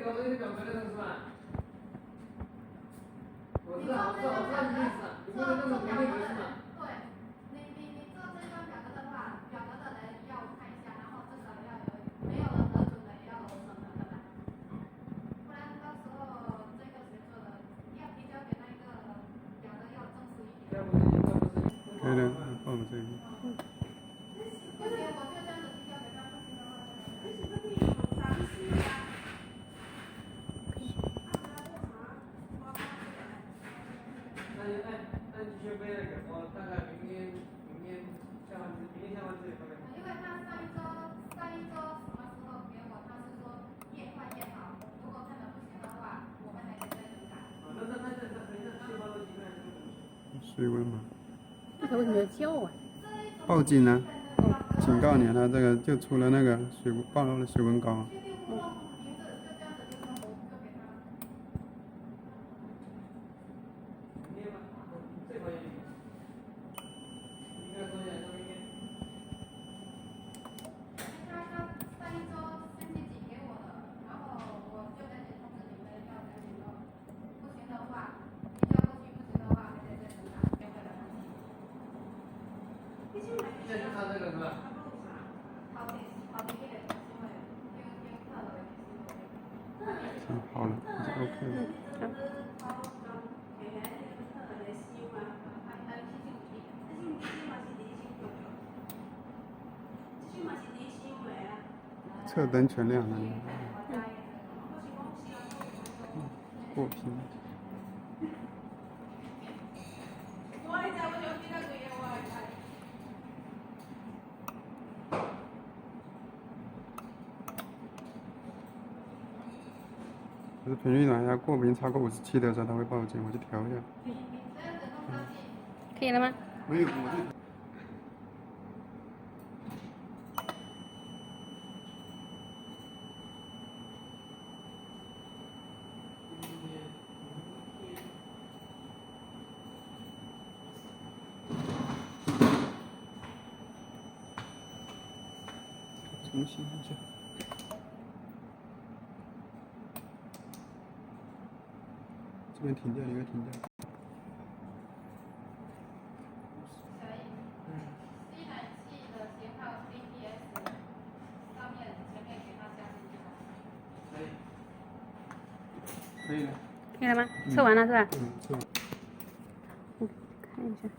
个我给你表格那个是吧？我知道你的意思，你不能那么明确是吗？对，你做这张表格的话，表格的人要看一下，然后至少要有没有人得准的也要有审核的吧，不然到时候这个谁做的，你要提交给那个表格要正式一点。可以的，放我这里。不行，我就这样子提交给他，不行的话那你去背那个，我大概明天下完自己会。因为他上一周什么时候给我，他是说越快越好，如果看的不行的话，我们还得再等改。水温嘛。那他为什么要叫啊？报警呢、警告你了，这个就出了那个暴露的水温高。现在就看这个是吧？好了，就 OK 了。侧灯全亮了。过屏。就是频率暖压过频超过57的时候，他会报警，我去调一下。可以了吗？没有，我就。重新一下。这边停掉，应该停掉。吸奶器的型号 CPS 上面前面给它加进去。可以了。可以了吗？测完了是吧？测完。看一下。